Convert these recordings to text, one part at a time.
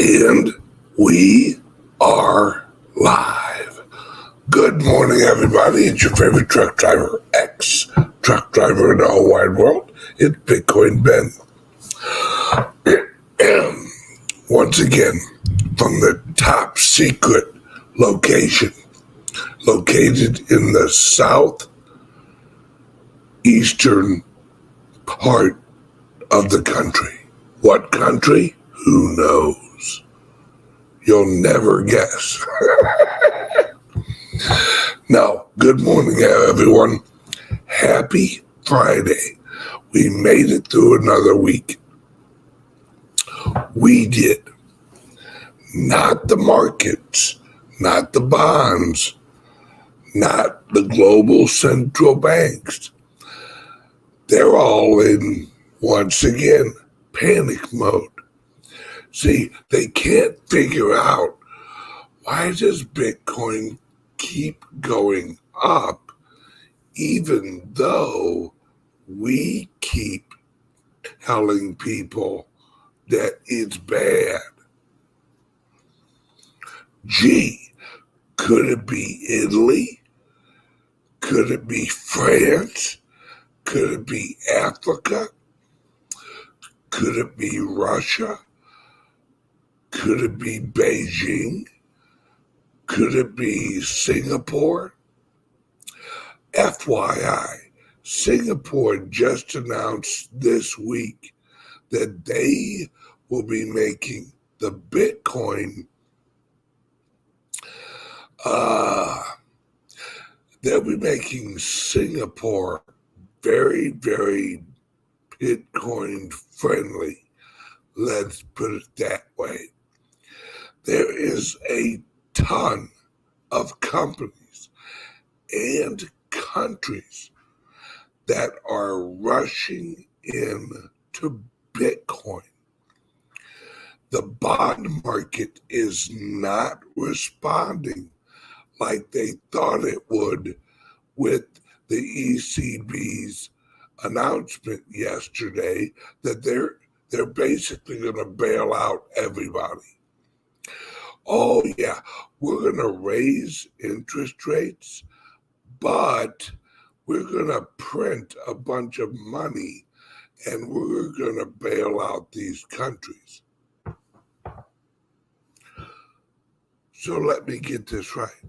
And we are live. Good morning, everybody. It's your favorite truck driver, truck driver in the whole wide world. It's Bitcoin Ben. Once again, from the top secret location, located in the southeastern part of the country. What country? Who knows? You'll never guess. Now, good morning, everyone. Happy Friday. We made it through another week. We did. Not the markets, not the bonds, not the global central banks. They're all in, once again, panic mode. See, they can't figure out, why does Bitcoin keep going up even though we keep telling people that it's bad? Gee, could it be Italy? Could it be France? Could it be Africa? Could it be Russia? Could it be Beijing? Could it be Singapore? FYI, Singapore just announced this week that they will be making the Bitcoin, they'll be making Singapore very, very Bitcoin friendly. Let's put it that way. There is a ton of companies and countries that are rushing in to Bitcoin. The bond market is not responding like they thought it would with the ECB's announcement yesterday that they're basically going to bail out everybody. Oh yeah, we're going to raise interest rates, but we're going to print a bunch of money and we're going to bail out these countries. So let me get this right.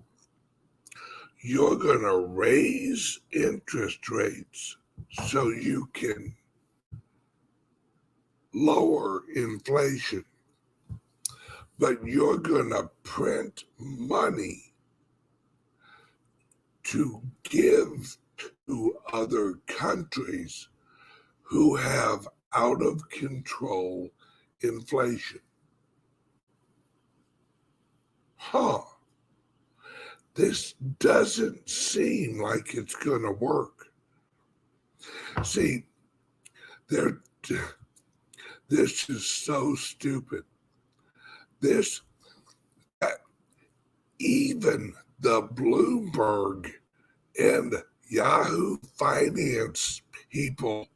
You're going to raise interest rates so you can lower inflation, but you're going to print money to give to other countries who have out of control inflation. This doesn't seem like it's going to work. See, this is so stupid. Even the Bloomberg and Yahoo Finance people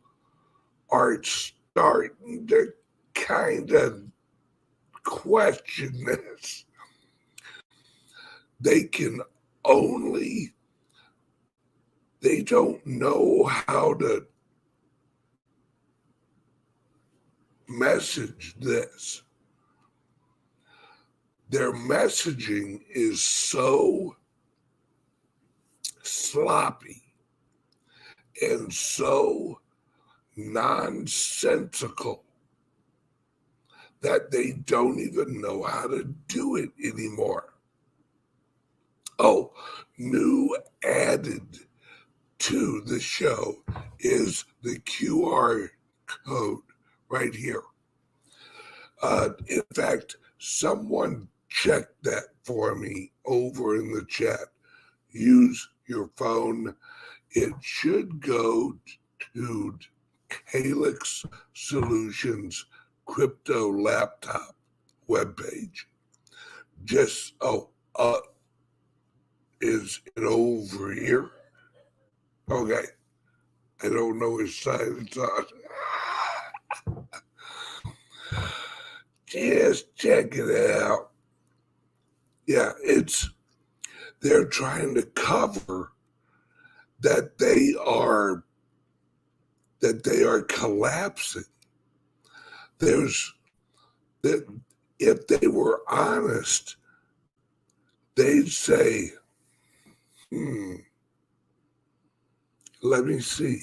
are starting to kind of question this. They don't know how to message this. Their messaging is so sloppy and so nonsensical that they don't even know how to do it anymore. Oh, new added to the show is the QR code right here. In fact, someone checked that for me over in the chat. Use your phone. It should go to CALIX Solutions crypto laptop webpage. Is it over here? Okay. I don't know which side it's on. Just check it out. Yeah, they're trying to cover that they are collapsing. There's that if they were honest, they'd say, let me see.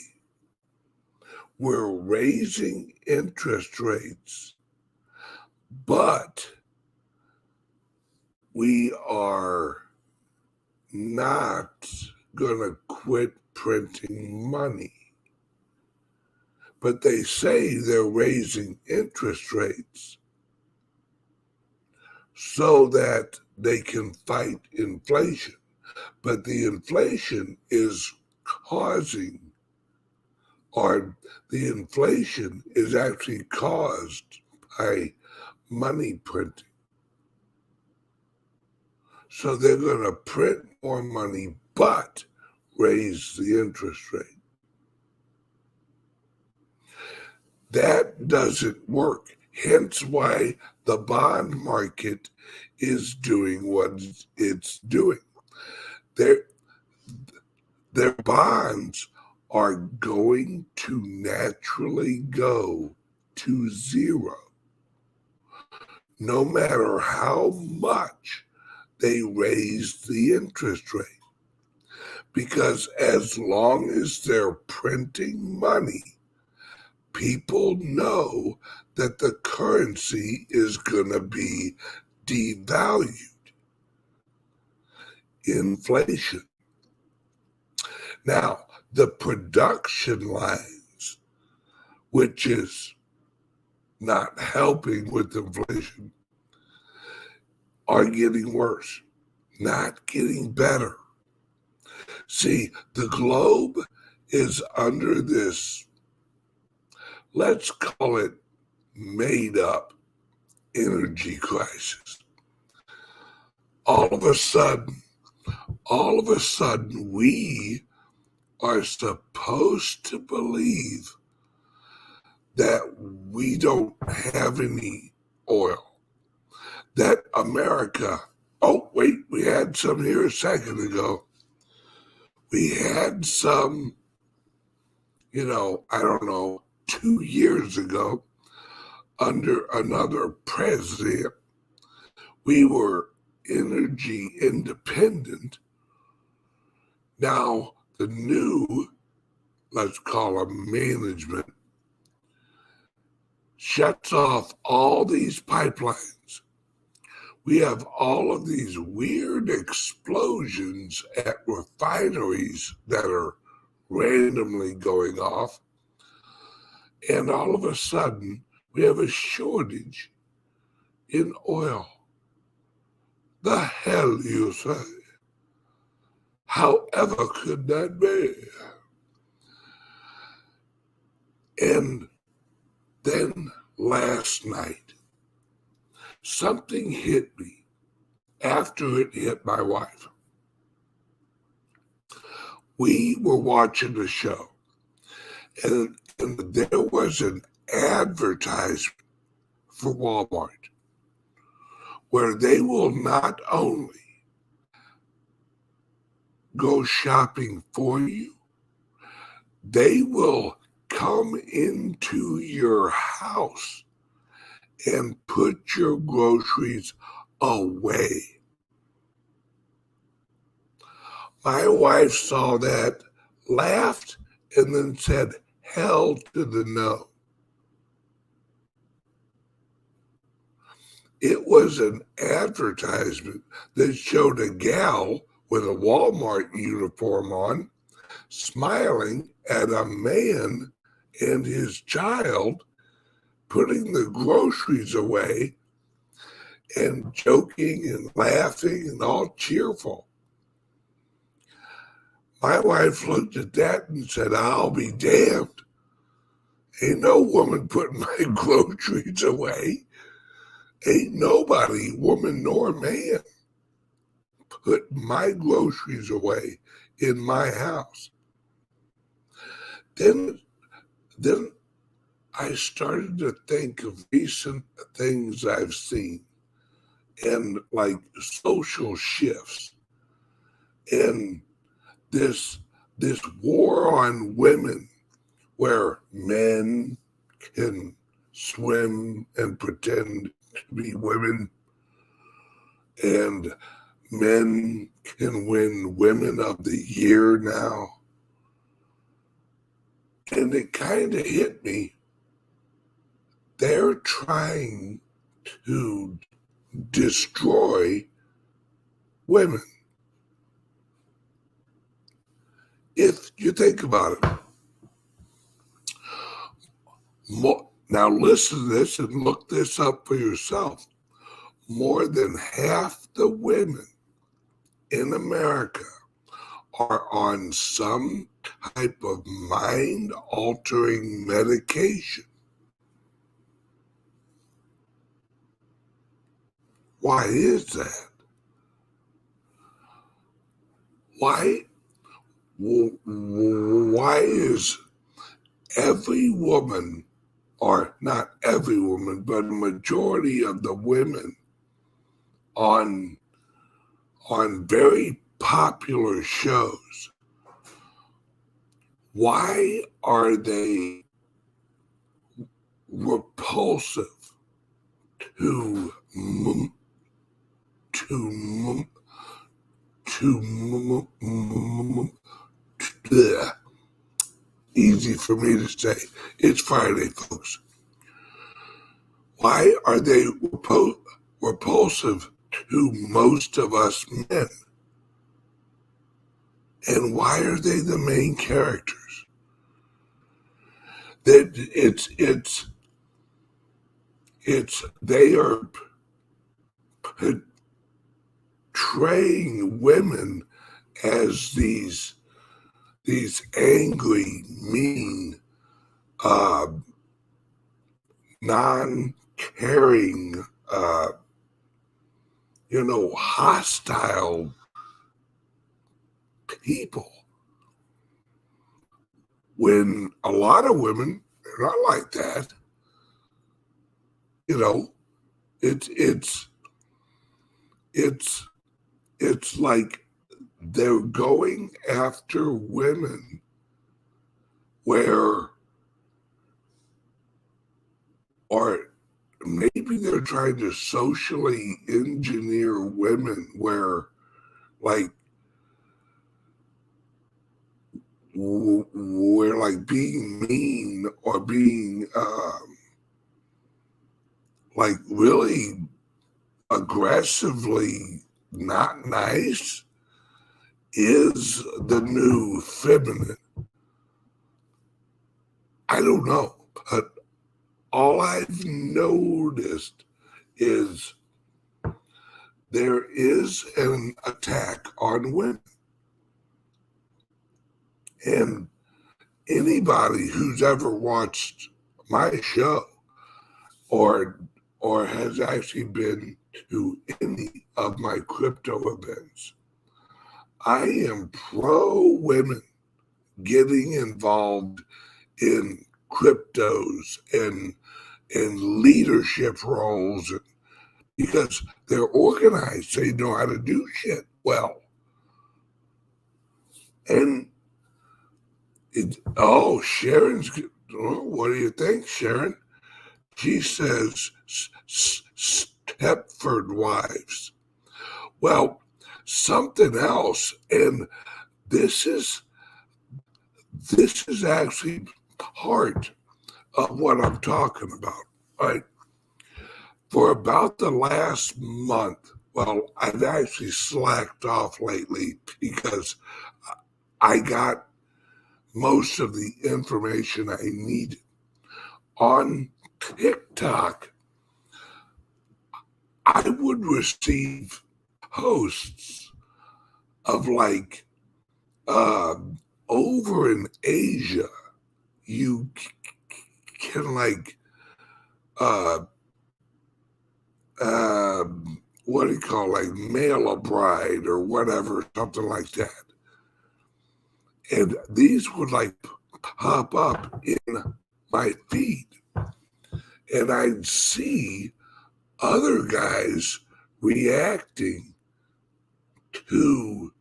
We're raising interest rates, but we are not going to quit printing money. But they say they're raising interest rates so that they can fight inflation. But the inflation is actually caused by money printing. So they're going to print more money, but raise the interest rate. That doesn't work. Hence why the bond market is doing what it's doing. Their bonds are going to naturally go to zero, no matter how much they raise the interest rate. Because as long as they're printing money, people know that the currency is going to be devalued. Inflation. Now, the production lines, which is not helping with inflation, are getting worse, not getting better. See, the globe is under this, let's call it made up energy crisis. All of a sudden, we are supposed to believe that we don't have any oil. That America, oh, wait, we had some here a second ago. We had some, I don't know, 2 years ago under another president. We were energy independent. Now, the new, let's call them management, shuts off all these pipelines. We have all of these weird explosions at refineries that are randomly going off. And all of a sudden, we have a shortage in oil. The hell you say? However could that be? And then last night, something hit me after it hit my wife. We were watching a show, and there was an advertisement for Walmart where they will not only go shopping for you, they will come into your house and put your groceries away. My wife saw that, laughed, and then said, hell to the no. It was an advertisement that showed a gal with a Walmart uniform on, smiling at a man and his child, putting the groceries away and joking and laughing and all cheerful. My wife looked at that and said, I'll be damned. Ain't no woman putting my groceries away. Ain't nobody, woman nor man, put my groceries away in my house. Then I started to think of recent things I've seen and like social shifts and this this war on women where men can swim and pretend to be women and men can win Women of the Year now. And it kind of hit me. They're trying to destroy women. If you think about it, now listen to this and look this up for yourself. More than half the women in America are on some type of mind-altering medication. Why is that? Why is every woman, or not every woman, but a majority of the women on very popular shows, why are they repulsive to easy for me to say. It's Friday, folks. Why are they repulsive to most of us men? And why are they the main characters? That they are portraying women as these angry, mean, non-caring, hostile people. When a lot of women are not like that. It's like they're going after women or maybe they're trying to socially engineer women where like we're like being mean or being like really aggressively not nice is the new feminine. I don't know, but all I've noticed is there is an attack on women. And anybody who's ever watched my show or has actually been to any of my crypto events, I am pro women getting involved in cryptos and leadership roles because they're organized. They know how to do shit well. And Sharon's, what do you think, Sharon? She says Stepford Wives. Well, something else, and this is actually part of what I'm talking about, right? For about the last month, well, I've actually slacked off lately because I got most of the information I needed. On TikTok, I would receive posts of like over in Asia, you can like what do you call, like mail a bride or whatever, something like that. And these would like pop up in my feed. and I'd see other guys reacting to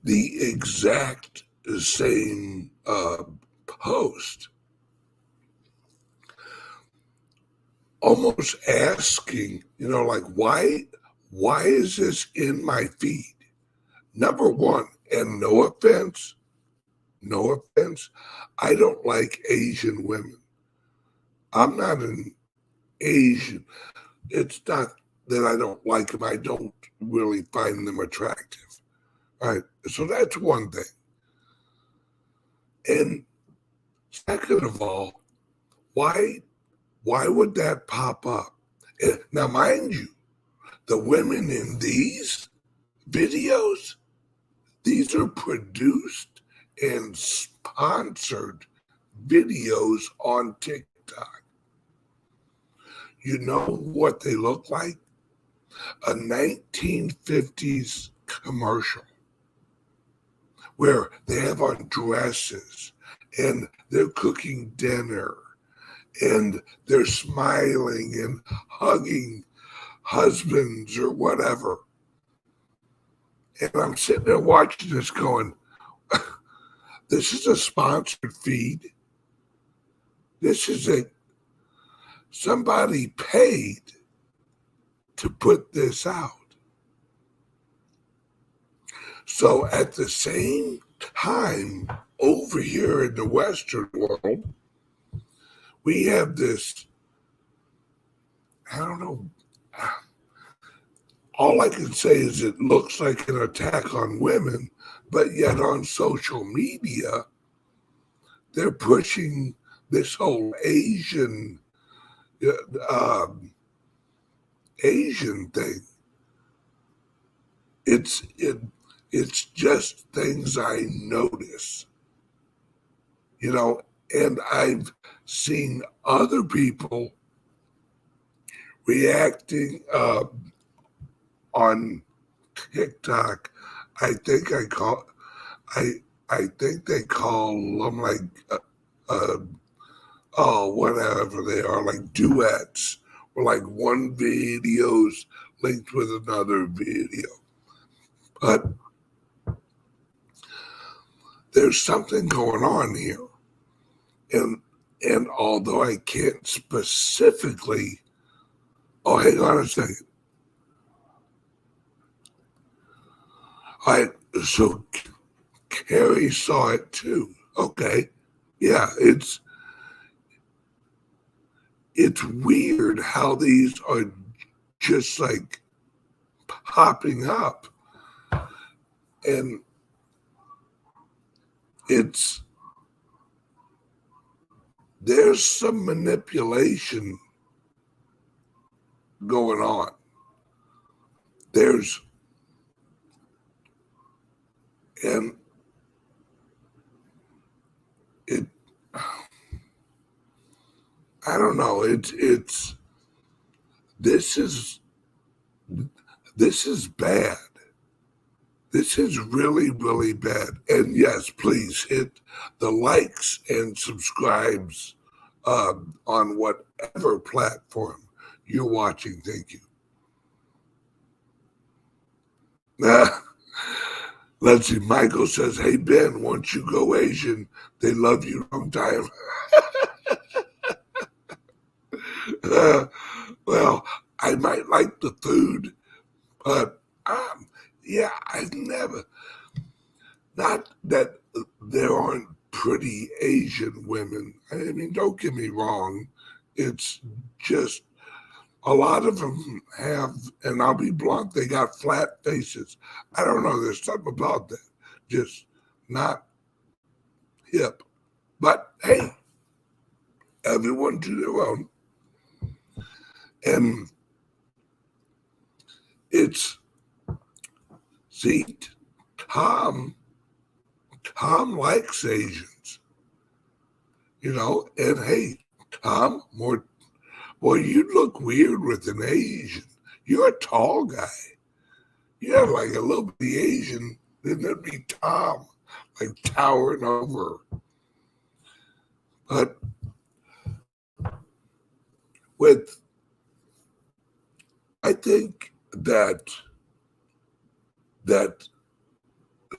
the exact same post, almost asking, like, why is this in my feed? Number one, and no offense, I don't like Asian women. I'm not an Asian. It's not that I don't like them. I don't really find them attractive. All right. So that's one thing. And second of all, why would that pop up? Now, mind you, the women in these videos, these are produced and sponsored videos on TikTok. You know what they look like? A 1950s commercial where they have on dresses and they're cooking dinner and they're smiling and hugging husbands or whatever. And I'm sitting there watching this going, this is a sponsored feed. This is somebody paid to put this out. So at the same time, over here in the Western world, we have this, I don't know, all I can say is it looks like an attack on women, but yet on social media, they're pushing this whole Asian thing. It's just things I notice, and I've seen other people reacting on TikTok. I think they call them like whatever they are, like duets, or like one video's linked with another video. But there's something going on here. And although I can't specifically, hang on a second. All right, so Carrie saw it too. Okay. Yeah, it's weird how these are just like popping up. And there's some manipulation going on. I don't know, this is bad. This is really, really bad. And yes, please hit the likes and subscribes on whatever platform you're watching. Thank you. Let's see. Michael says, hey, Ben, once you go Asian, they love you long time. Well, I might like the food, but yeah, I've never, not that there aren't pretty Asian women. I mean, don't get me wrong. It's just a lot of them have, and I'll be blunt, they got flat faces. I don't know. There's something about that. Just not hip. But hey, everyone to their own. And see, Tom likes Asians, and hey, Tom, boy, you look weird with an Asian. You're a tall guy. You're like a little bit Asian, then there'd be Tom, like towering over. But with, I think that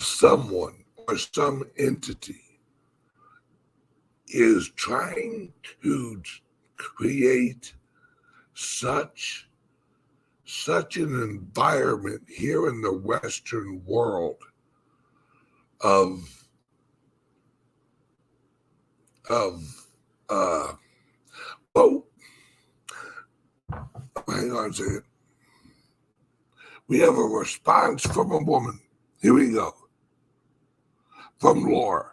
someone or some entity is trying to create such an environment here in the Western world of oh, hang on a second. We have a response from a woman. Here we go. From Laura.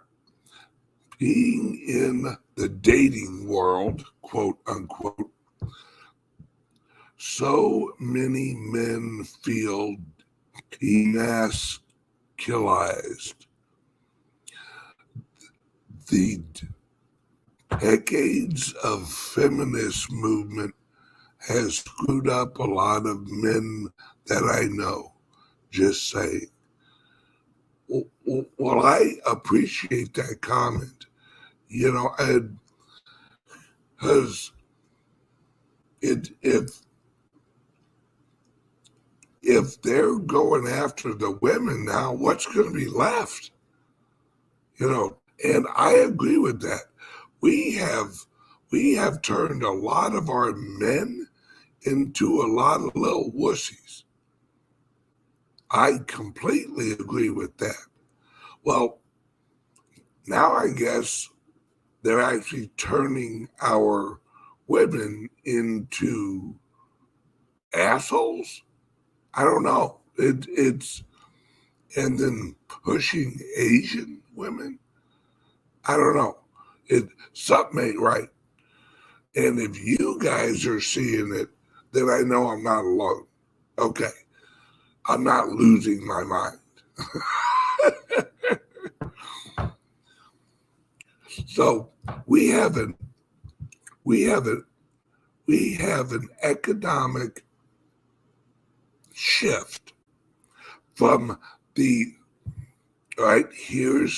Being in the dating world, quote unquote, so many men feel demasculized. The decades of feminist movement has screwed up a lot of men that I know. Just saying. Well, I appreciate that comment. You know, because if they're going after the women now, what's going to be left? You know, and I agree with that. We have turned a lot of our men into a lot of little wussies. I completely agree with that. Well, now I guess they're actually turning our women into assholes. I don't know. It's and then pushing Asian women. I don't know. Something ain't right. And if you guys are seeing it, then I know I'm not alone. Okay. I'm not losing my mind. So we have an economic shift from the right here.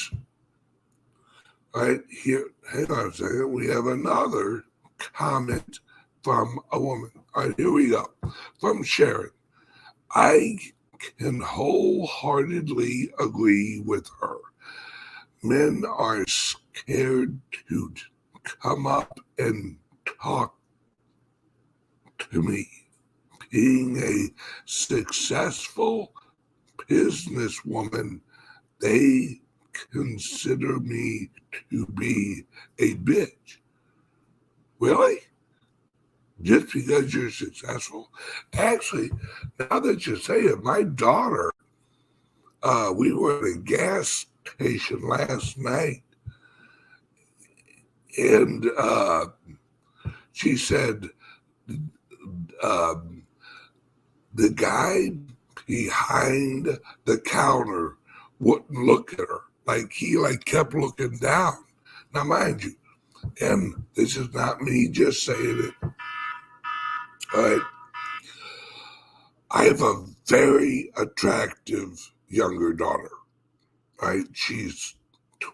Hang on a second. We have another comment from a woman. All right, here we go. From Sharon. I can wholeheartedly agree with her. Men are scared to come up and talk to me. Being a successful businesswoman, they consider me to be a bitch. Really? Just because you're successful? Actually, now that you say it, my daughter, we were at a gas station last night, and she said the guy behind the counter wouldn't look at her. Like he kept looking down. Now, mind you, and this is not me just saying it. All right. I have a very attractive younger daughter. Right? She's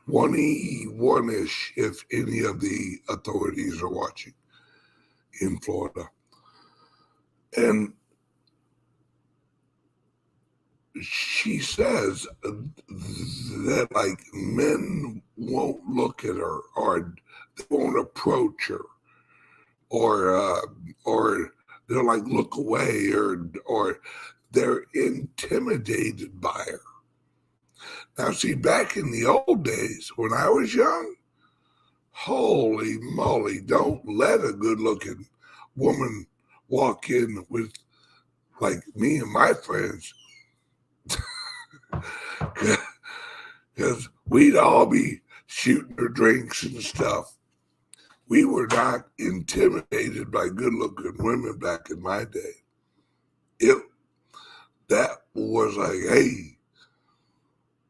21-ish, if any of the authorities are watching in Florida. And she says that like men won't look at her or they won't approach her or they'll like look away or they're intimidated by her. Now, see, back in the old days when I was young, holy moly, don't let a good-looking woman walk in with like me and my friends. Because we'd all be shooting her drinks and stuff. We were not intimidated by good-looking women back in my day. That was like, hey,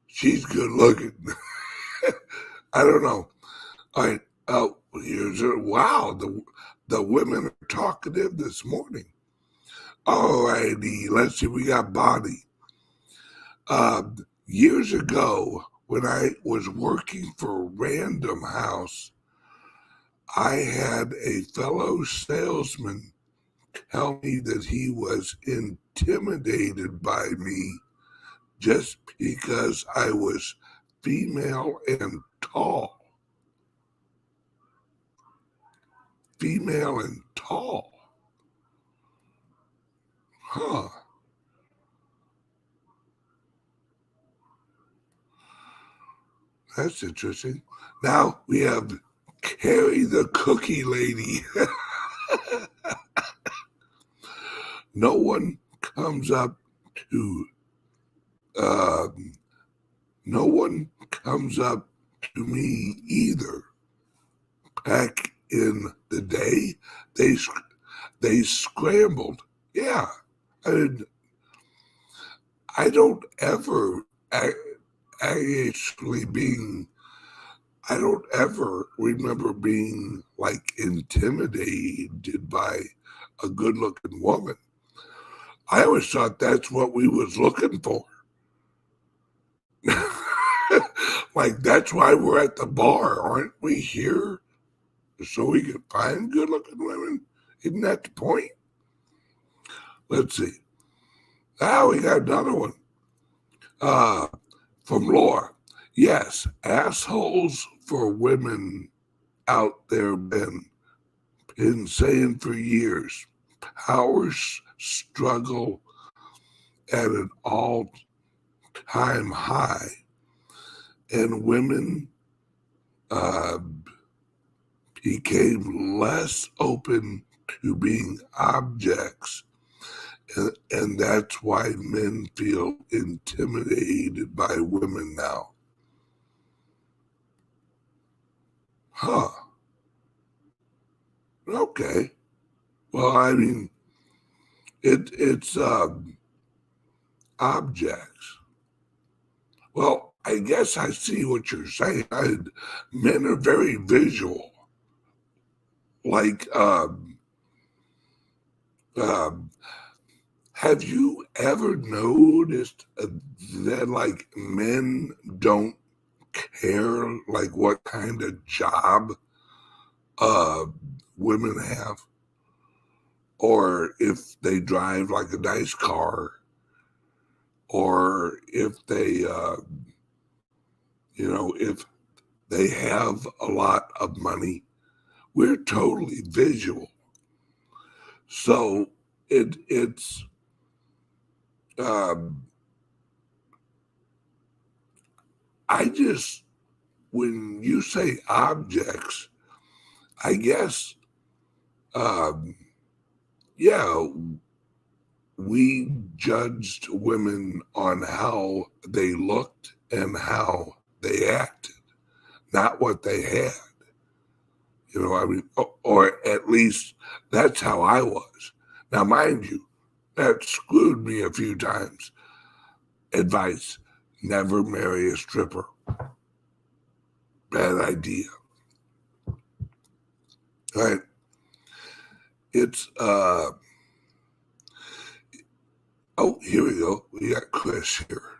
she's good-looking. I don't know. Wow, the women are talkative this morning. All righty, let's see, we got Bonnie. Years ago, when I was working for Random House, I had a fellow salesman tell me that he was intimidated by me just because I was female and tall. Female and tall. Huh. That's interesting. Now we have Carrie the Cookie Lady. No one comes up to no one comes up to me either. Back in the day, they scrambled. Yeah, I don't ever actually being. I don't ever remember being like intimidated by a good-looking woman. I always thought that's what we was looking for. Like, that's why we're at the bar, aren't we here? So we can find good-looking women? Isn't that the point? Let's see. Now we got another one. From Laura. Yes, assholes for women out there been saying for years. Power struggle at an all-time high. And women became less open to being objects. And that's why men feel intimidated by women now. Huh. Okay. Well, I mean, it's objects. Well, I guess I see what you're saying. Men are very visual. Like, have you ever noticed that like men don't care like what kind of job women have, or if they drive like a nice car, or if they if they have a lot of money? We're totally visual. So it's I just, when you say objects, I guess yeah, we judged women on how they looked and how they acted, not what they had. You know, I mean, or at least that's how I was. Now, mind you, that screwed me a few times. Advice: never marry a stripper. Bad idea. Right? It's oh, here we go. We got Chris here.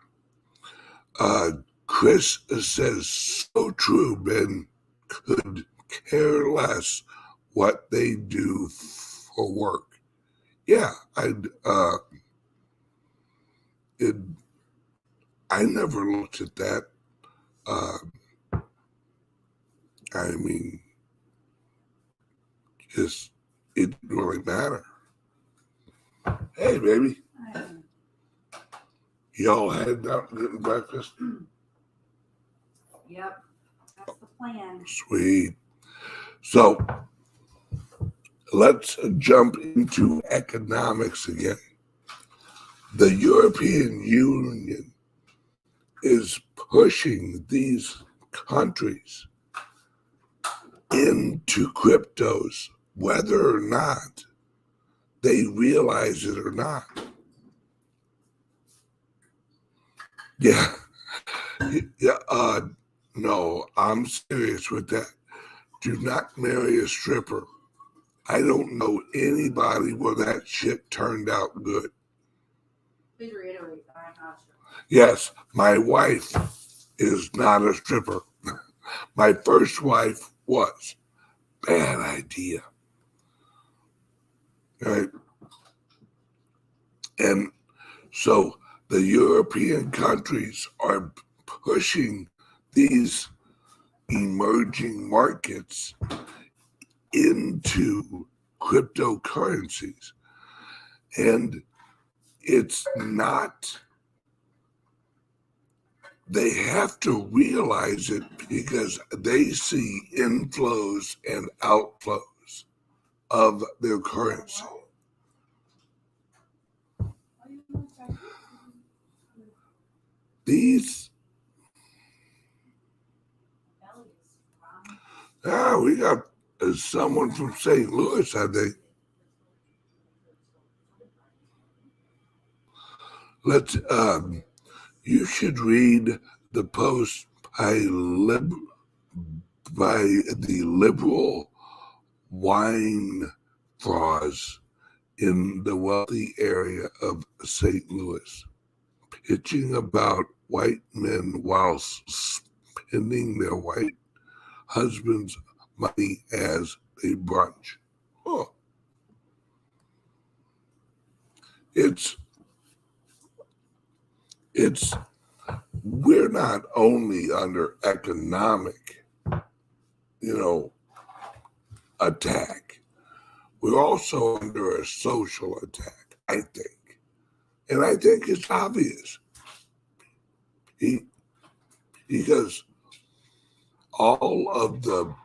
Chris says, so true, men could care less what they do for work. Yeah, I never looked at that. I mean, just, it didn't really matter. Hey, baby. Y'all heading out and getting breakfast? Yep, that's the plan. Sweet. So let's jump into economics again. The European Union is pushing these countries into cryptos, whether or not they realize it or not. Yeah. No, I'm serious with that. Do not marry a stripper. I don't know anybody where that shit turned out good. Please reiterate, I'm not sure. Yes, my wife is not a stripper. My first wife was. bad idea. Right? And so the European countries are pushing these emerging markets into cryptocurrencies. And it's not, they have to realize it because they see inflows and outflows of their currency. These, we got someone from St. Louis, I think. Let's, you should read the post by the liberal wine frauds in the wealthy area of St. Louis, pitching about white men while spending their white husbands' money as they brunch. Oh. It's we're not only under economic, attack, we're also under a social attack, I think. And I think it's obvious. Because all of the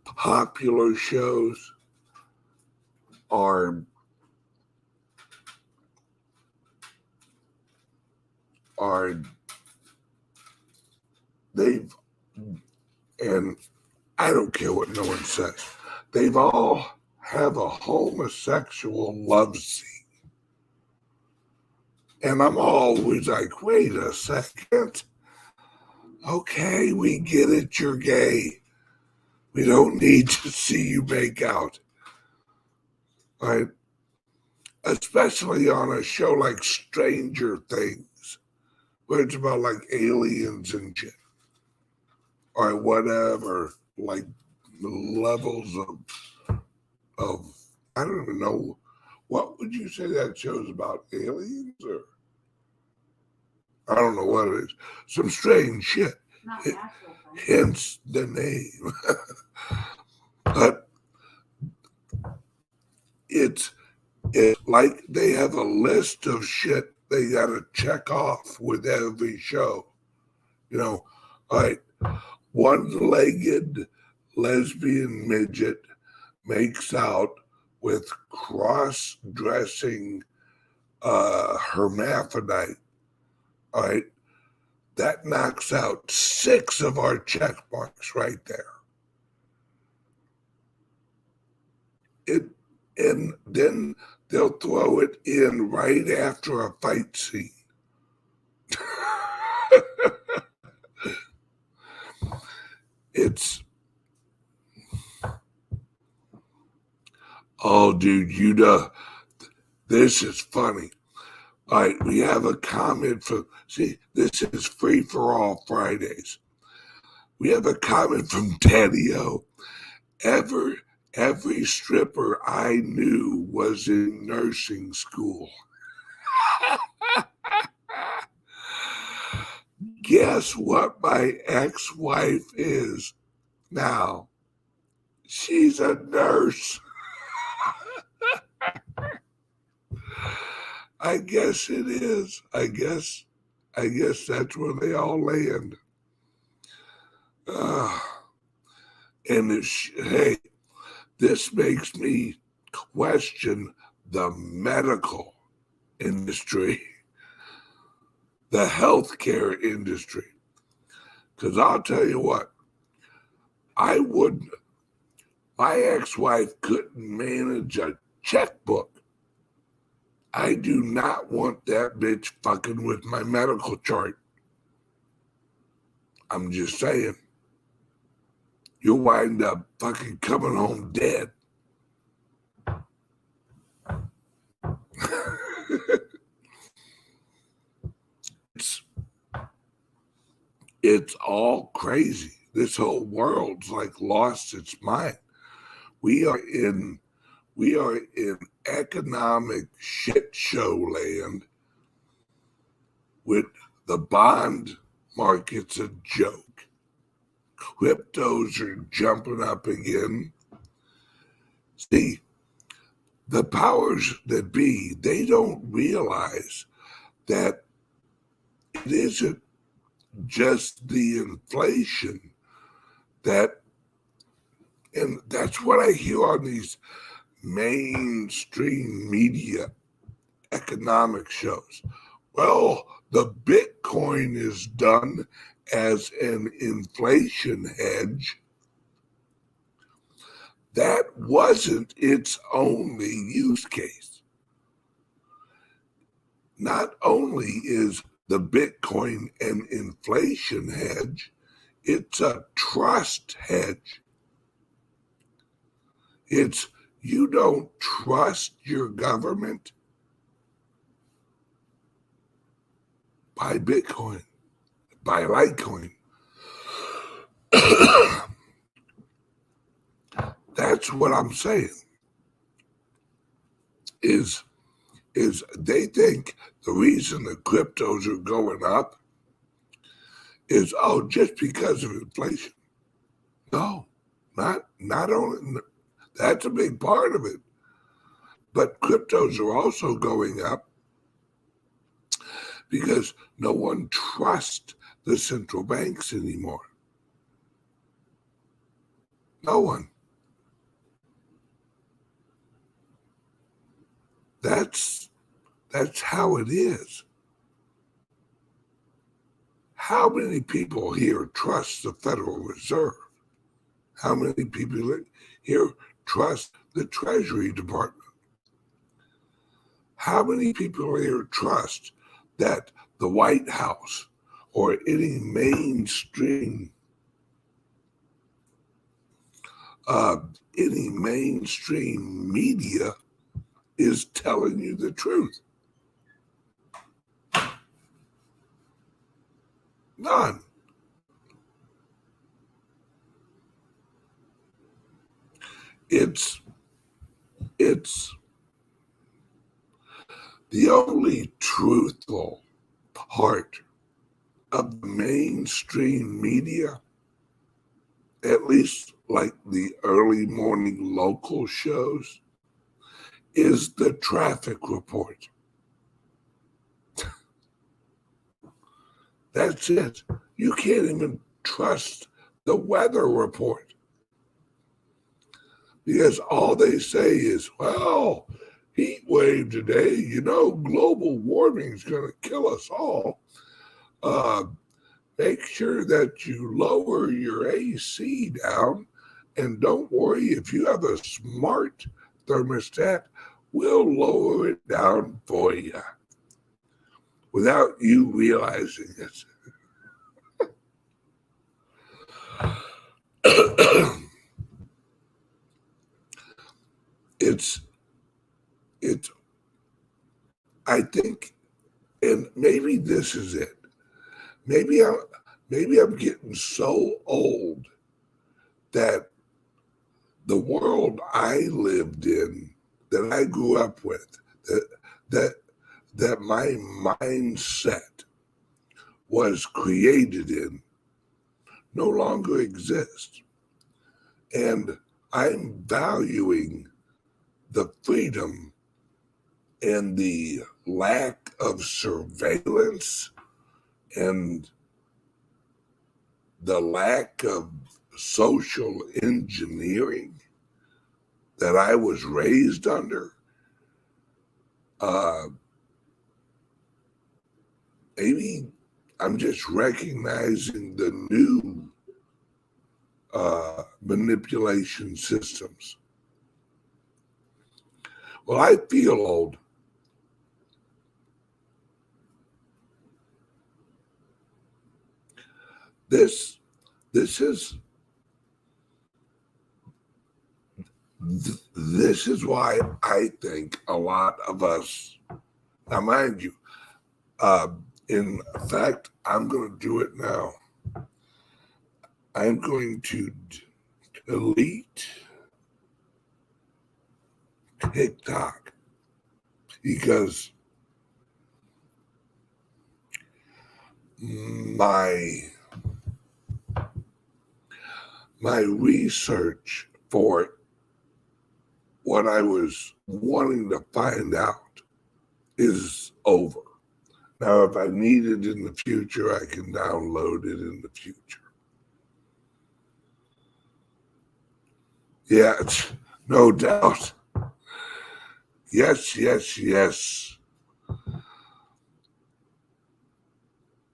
popular shows are they've, and I don't care what no one says, they've all have a homosexual love scene. And I'm always like, wait a second. Okay, we get it, you're gay. We don't need to see you make out. Right? Especially on a show like Stranger Things, where it's about like aliens and shit. Or whatever, like levels of I don't even know, what would you say that show's about? Aliens? Or I don't know what it is. Some strange shit. Not natural. Hence the name. But it's like they have a list of shit they gotta check off with every show. Like one-legged lesbian midget makes out with cross-dressing hermaphrodite. All right, that knocks out 6 of our check marks right there. And then they'll throw it in right after a fight scene. Oh, dude, this is funny. All right, we have a comment from, this is Free for All Fridays. We have a comment from Daddy-O. Every stripper I knew was in nursing school. Guess what my ex-wife is now? She's a nurse. I guess it is. I guess that's where they all land. And hey, this makes me question the medical industry, the healthcare industry. Because I'll tell you what, my ex-wife couldn't manage a checkbook. I do not want that bitch fucking with my medical chart. I'm just saying. You'll wind up fucking coming home dead. It's all crazy. This whole world's like lost its mind. We are in economic shit show land with the bond market's a joke. Cryptos are jumping up again. See, the powers that be, they don't realize that it isn't just the inflation that, and that's what I hear on these mainstream media economic shows. Well, the Bitcoin is done as an inflation hedge. That wasn't its only use case. Not only is the Bitcoin an inflation hedge, it's a trust hedge. It's you don't trust your government, buy Bitcoin, buy Litecoin. That's what I'm saying. Is they think the reason the cryptos are going up is just because of inflation. No, not only that's a big part of it, but cryptos are also going up because no one trusts the central banks anymore. No one. That's how it is. How many people here trust the Federal Reserve? How many people here trust the Treasury Department? How many people here trust that the White House or any mainstream media is telling you the truth? None. It's the only truthful part of the mainstream media, at least like the early morning local shows, is the traffic report. That's it. You can't even trust the weather report because all they say is, well, heat wave today, global warming is going to kill us all. Make sure that you lower your AC down, and don't worry, if you have a smart thermostat, we'll lower it down for you without you realizing it. It's I think, and maybe this is it. Maybe I'm getting so old that the world I lived in, that I grew up with, that my mindset was created in, no longer exists. And I'm valuing the freedom and the lack of surveillance and the lack of social engineering that I was raised under. Maybe I'm just recognizing the new manipulation systems. Well, I feel old. This is why I think a lot of us, now mind you, in fact, I'm going to do it now. I'm going to delete TikTok because my research for what I was wanting to find out is over. Now, if I need it in the future, I can download it in the future. Yeah, no doubt. Yes, yes, yes.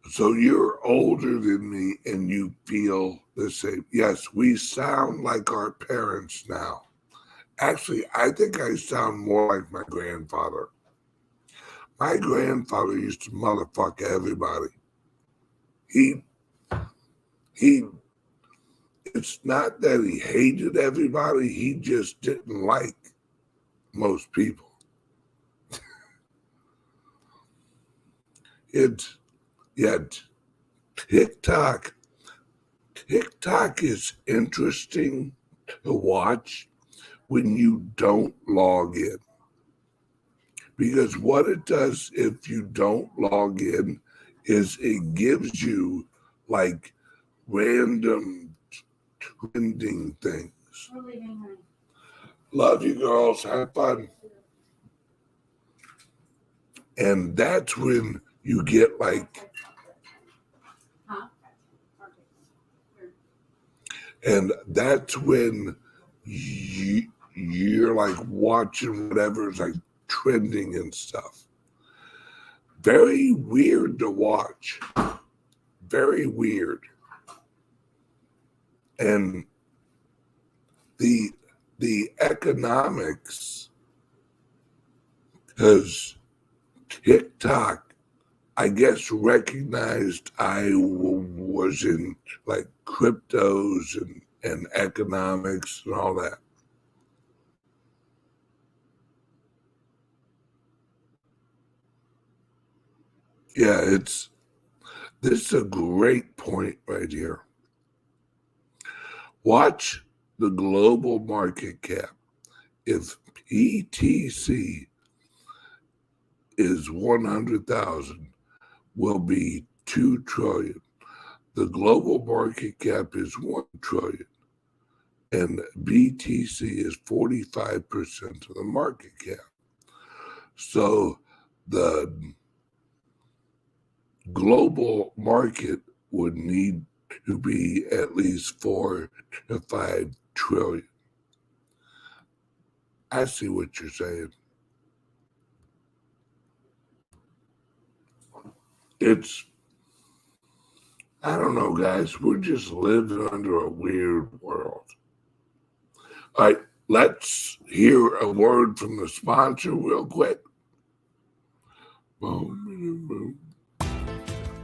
So you're older than me and you feel the same. Yes, we sound like our parents now. Actually, I think I sound more like my grandfather. My grandfather used to motherfuck everybody. He, it's not that he hated everybody, he just didn't like most people. Yet TikTok is interesting to watch when you don't log in. Because what it does if you don't log in is it gives you like random trending things. We're leaving, honey. Love you girls, have fun. And that's when you get like, Huh? and that's when you're like watching whatever's like trending and stuff. Very weird to watch. Very weird. And the economics, because TikTok, I guess, recognized I was in like cryptos and economics and all that. Yeah, this is a great point right here. Watch the global market cap. If ETC is 100,000, will be 2 trillion. The global market cap is 1 trillion. And BTC is 45% of the market cap. So the global market would need to be at least 4 to 5 trillion. I see what you're saying. I don't know, guys. We're just living under a weird world. All right, let's hear a word from the sponsor real quick.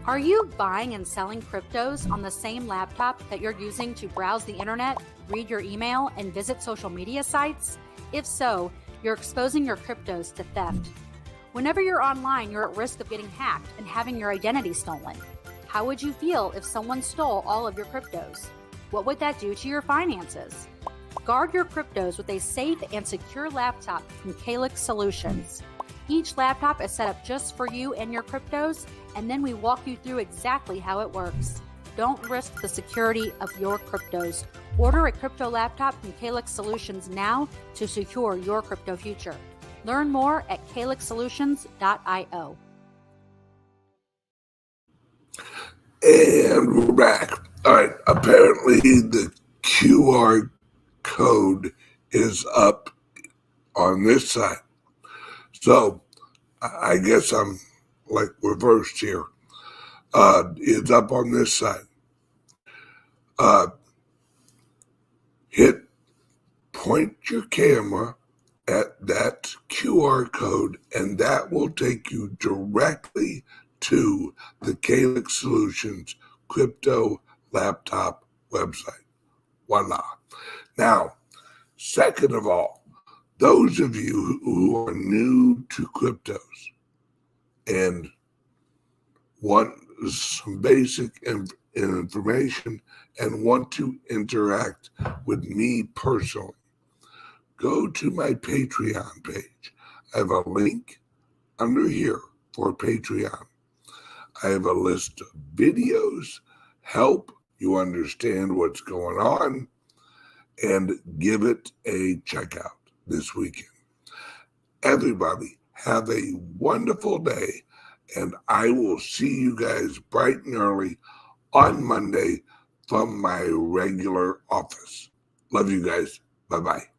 Are you buying and selling cryptos on the same laptop that you're using to browse the internet, read your email, and visit social media sites? If so, you're exposing your cryptos to theft. Whenever you're online, you're at risk of getting hacked and having your identity stolen. How would you feel if someone stole all of your cryptos? What would that do to your finances? Guard your cryptos with a safe and secure laptop from CALIX Solutions. Each laptop is set up just for you and your cryptos, and then we walk you through exactly how it works. Don't risk the security of your cryptos. Order a crypto laptop from CALIX Solutions now to secure your crypto future. Learn more at calixsolutions.io. And we're back. All right, apparently the QR code is up on this side. So I guess I'm like reversed here. It's up on this side. Point your camera at that QR code, and that will take you directly to the CALIX Solutions crypto laptop website. Voila. Now, second of all, those of you who are new to cryptos and want some basic information and want to interact with me personally, go to my Patreon page. I have a link under here for Patreon. I have a list of videos, help you understand what's going on, and give it a check out this weekend. Everybody, have a wonderful day, and I will see you guys bright and early on Monday from my regular office. Love you guys. Bye-bye.